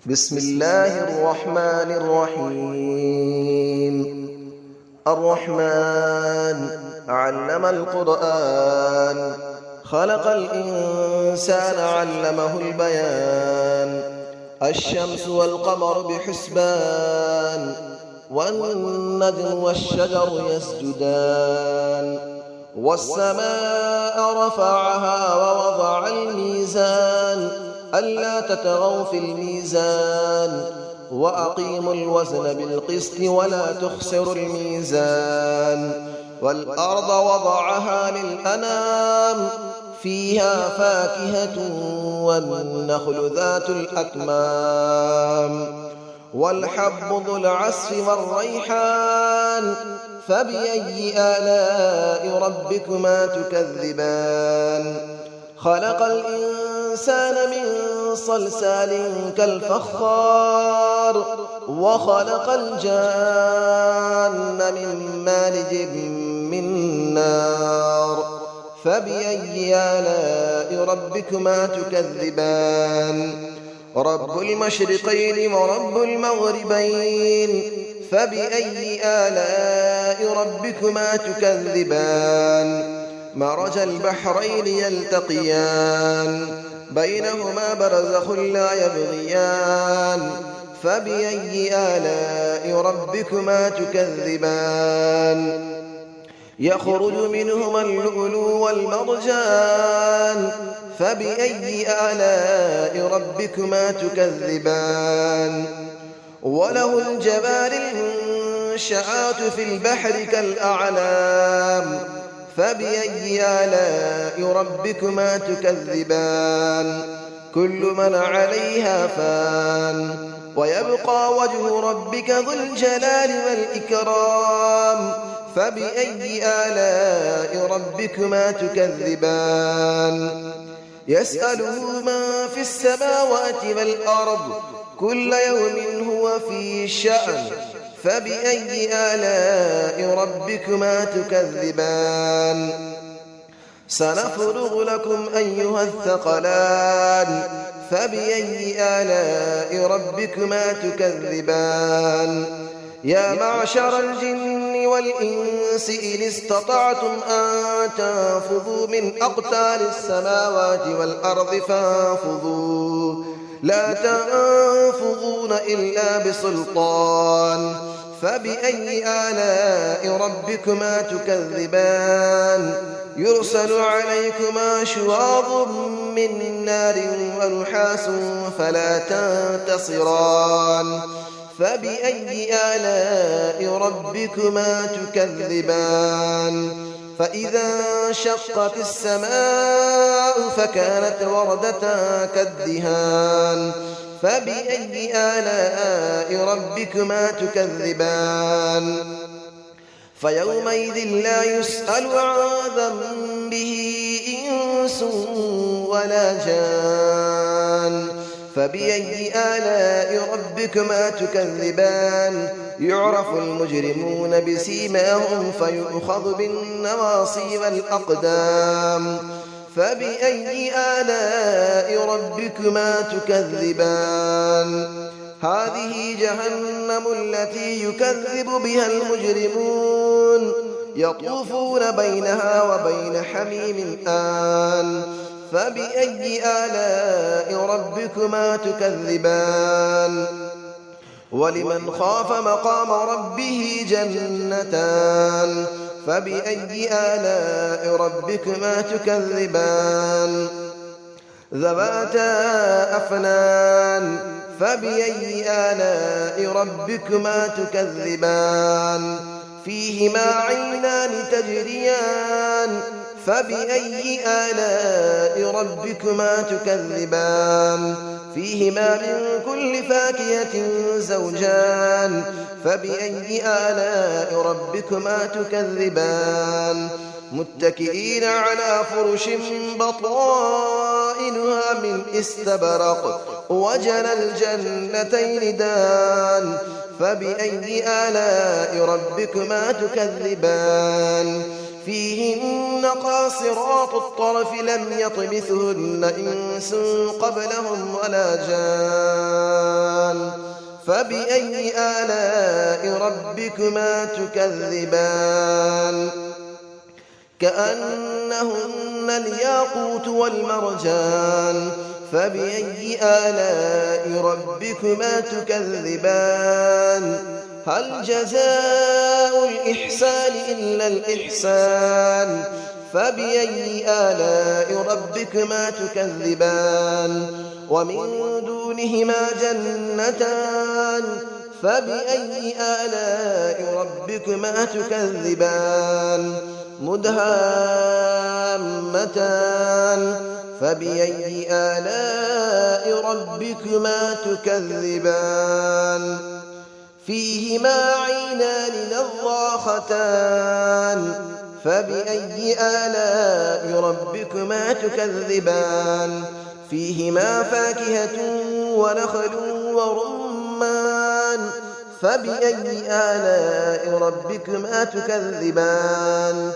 بسم الله الرحمن الرحيم. الرحمن علم القرآن، خلق الإنسان علمه البيان. الشمس والقمر بحسبان، والنجم والشجر يسجدان. والسماء رفعها ووضع الميزان، ألا تطغوا في الميزان، وأقيموا الوزن بالقسط ولا تخسروا الميزان. والأرض وضعها للأنام، فيها فاكهة والنخل ذات الأكمام. والحب ذو العصف والريحان، فبأي آلاء ربكما تكذبان. خلق الإنسان من صلصال كالفخار، وخلق الجان من مارج من نار. فبأي آلاء ربكما تكذبان. رب المشرقين ورب المغربين، فبأي آلاء ربكما تكذبان. مرج البحرين يلتقيان، بينهما برزخ لا يبغيان. فبأي آلاء ربكما تكذبان. يخرج منهما اللؤلؤ والمرجان، فبأي آلاء ربكما تكذبان. وله الجوار المنشآت في البحر كالأعلام، فبأي آلاء ربكما تكذبان. كل من عليها فان، ويبقى وجه ربك ذو الجلال والإكرام. فبأي آلاء ربكما تكذبان. يسأله من في السماوات والأرض، كل يوم هو في شأن. فبأي آلاء ربكما تكذبان. سنفرغ لكم أيها الثقلان، فبأي آلاء ربكما تكذبان. يا معشر الجن والإنس إن استطعتم أن تنفذوا من أقطار السماوات والأرض فانفذوا، لا تنفذون إلا بسلطان. فبأي آلاء ربكما تكذبان. يرسل عليكما شواظ من نار ونحاس فلا تنتصران. فبأي آلاء ربكما تكذبان. فإذا انشقت السماء فكانت وردة كالدهان. فبأي آلاء ربكما تكذبان. فيومئذ لا يسأل عن ذنبه إنس ولا جان. فبأي آلاء ربكما تكذبان. يعرف المجرمون بسيماهم فيؤخذ بالنواصي والأقدام. فبأي آلاء ربكما تكذبان. هذه جهنم التي يكذب بها المجرمون، يطوفون بينها وبين حميم آن. فبأي آلاء ربكما تكذبان. ولمن خاف مقام ربه جنتان. فبأي آلاء ربكما تكذبان. ذواتا أفنان. فبأي آلاء ربكما تكذبان. فيهما عينان تجريان. فبأي آلاء ربكما تكذبان. فيهما من كل فاكهة زوجان. فبأي آلاء ربكما تكذبان. متكئين على فرش بطائنها من استبرق، وجنى الجنتين دان. فبأي آلاء ربكما تكذبان. فيهن قاصرات الطرف لم يطمثهن إنس قبلهم ولا جان. فبأي آلاء ربكما تكذبان كأنهن الياقوت والمرجان فبأي آلاء ربكما تكذبان هل جزاء الإحسان إلا الإحسان فبأي آلاء ربكما تكذبان ومن دونهما جنتان فبأي آلاء ربكما تكذبان مدهامتان فبأي آلاء ربكما تكذبان فيهما عينان نضاختان فبأي آلاء ربكما تكذبان فيهما فاكهة ونخل ورمان فبأي آلاء ربكما تكذبان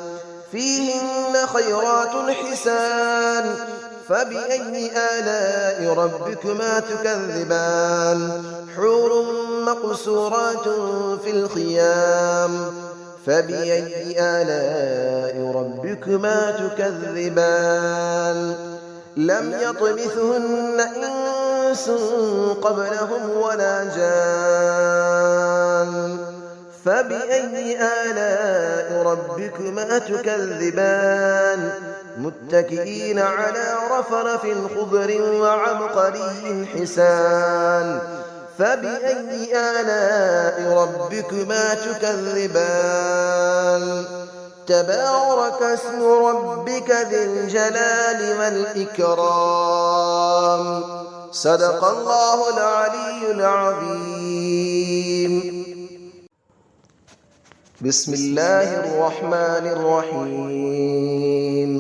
فيهن خيرات حسان فبأي آلاء ربكما تكذبان حور مقصورات في الخيام فبأي آلاء ربكما تكذبان لم يطمثهن إنس قبلهم ولا جان فبأي آلاء ربكما تكذبان متكئين على رفرف خضر وعبقري حسان فبأي آلاء ربكما تكذبان تبارك اسم ربك ذي الجلال والإكرام صدق الله العلي العظيم بسم الله الرحمن الرحيم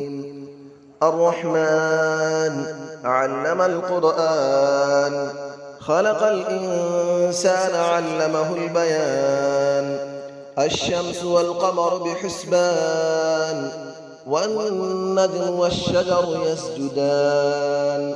الرحمن علم القرآن خلق الإنسان علمه البيان الشمس والقمر بحسبان والنجم والشجر يسجدان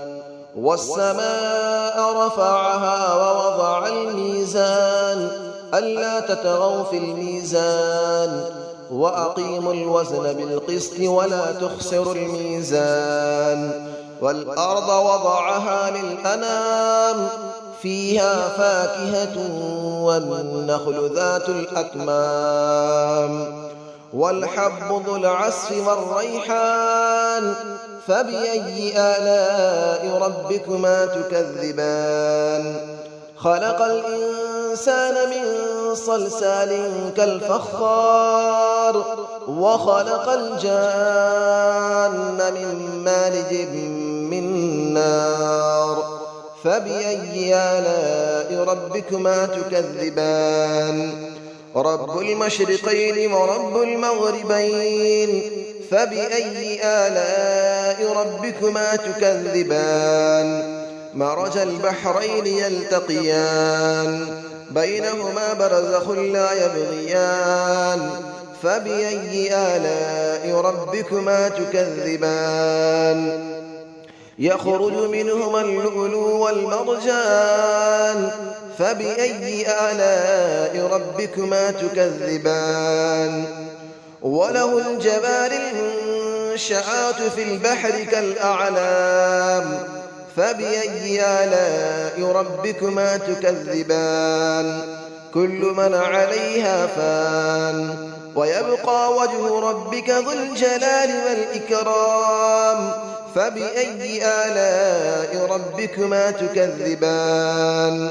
والسماء رفعها ووضع الميزان ألا تطغوا في الميزان وأقيموا الوزن بالقسط ولا تخسروا الميزان والأرض وضعها للأنام فيها فاكهة والنخل ذات الأكمام والحب ذو العصف والريحان فبأي آلاء ربكما تكذبان خلق الإنسان من صلصال كالفخار وخلق الجان من مارج من نار فبأي آلاء ربكما تكذبان رب المشرقين ورب المغربين فبأي آلاء ربكما تكذبان مرج البحرين يلتقيان بينهما برزخ لا يبغيان فبأي آلاء ربكما تكذبان يخرج منهما اللؤلؤ والمرجان فبأي آلاء ربكما تكذبان وله الجبال المنشآت في البحر كالأعلام فبأي آلاء ربكما تكذبان كل من عليها فان ويبقى وجه ربك ذو الجلال والإكرام فبأي آلاء ربكما تكذبان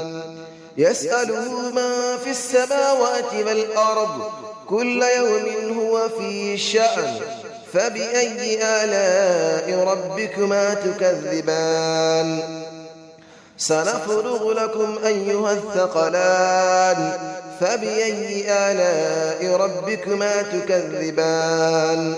يسأله من في السماوات والأرض كل يوم هو في شأن فبأي آلاء ربكما تكذبان سنفرغ لكم أيها الثقلان فبأي آلاء ربكما تكذبان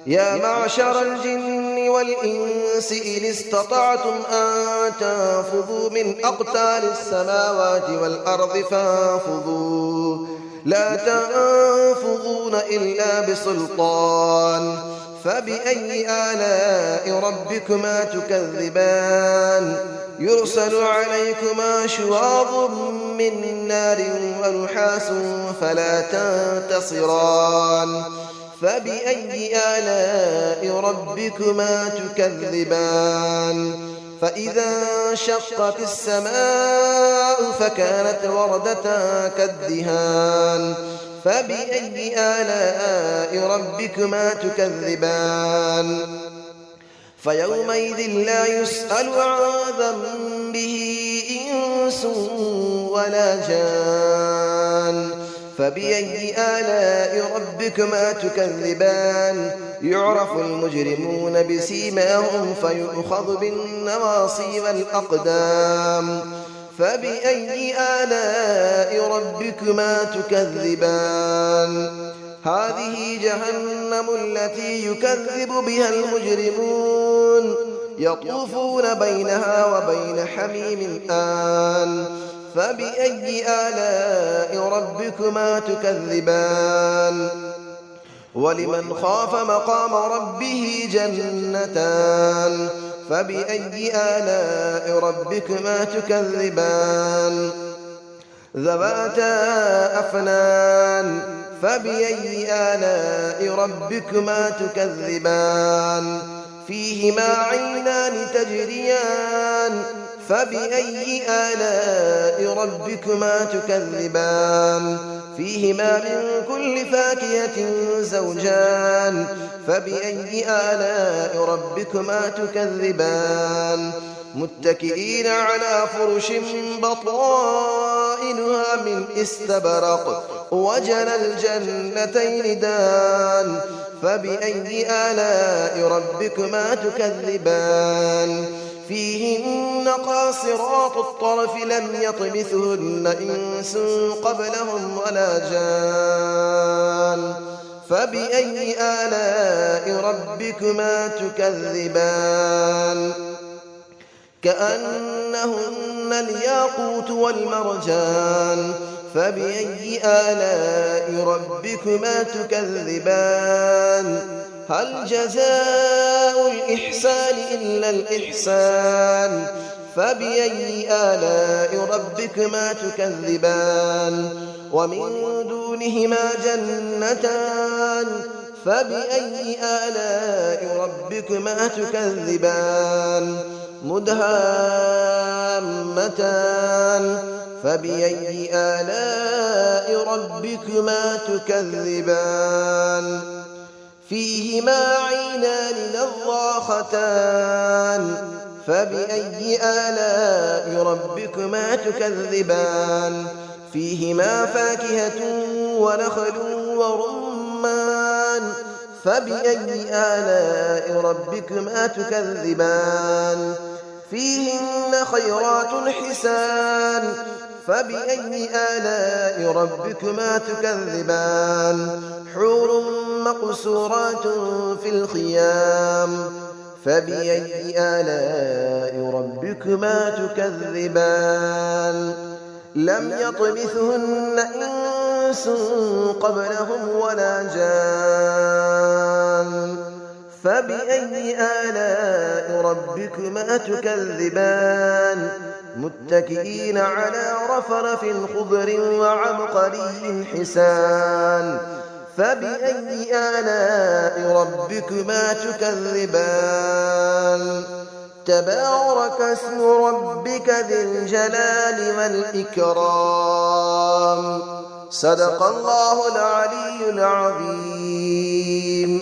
يا معشر الجن والإنس إن استطعتم أن تنفذوا من أقطار السماوات والأرض فانفذوا لا تنفذون إلا بسلطان فبأي آلاء ربكما تكذبان يرسل عليكما شواظ من نار ونحاس فلا تنتصران فبأي آلاء ربكما تكذبان فإذا انشقت السماء فكانت وردة كالدهان فبأي آلاء ربكما تكذبان فيومئذ لا يسأل عن ذنبه إنس ولا جان فبأي آلاء ربكما تكذبان يعرف المجرمون بسيماهم فيؤخذ بالنواصي والأقدام فبأي آلاء ربكما تكذبان هذه جهنم التي يكذب بها المجرمون يطوفون بينها وبين حميم آن فبأي آلاء ربكما تكذبان ولمن خاف مقام ربه جنتان فبأي آلاء ربكما تكذبان ذواتا أفنان فبأي آلاء ربكما تكذبان فيهما عينان تجريان فبأي آلاء ربكما تكذبان فيهما من كل فاكهة زوجان فبأي آلاء ربكما تكذبان متكئين على فرش بطائنها من استبرق وجنى الجنتين دان فبأي آلاء ربكما تكذبان فيهن قاصرات الطرف لم يطمثهن إنس قبلهم ولا جان فبأي آلاء ربكما تكذبان كأنهن الياقوت والمرجان فبأي آلاء ربكما تكذبان هل جزاء الإحسان إلا الإحسان فبأي آلاء ربكما تكذبان ومن دونهما جنتان فبأي آلاء ربكما تكذبان مدهامتان فبأي آلاء ربكما تكذبان فيهما عينان نضاختان فبأي آلاء ربكما تكذبان فيهما فاكهة ونخل ورمان فبأي آلاء ربكما تكذبان فيهن خيرات حسان فبأي آلاء ربكما تكذبان حور مقصورات في الخيام فبأي آلاء ربكما تكذبان لم يطمثهن إنس قبلهم ولا جان فبأي آلاء ربكما تكذبان متكئين على رفرف خضر وعبقري حسان فبأي آلاء ربكما تكذبان تبارك اسم ربك ذي الجلال والإكرام صدق الله العلي العظيم.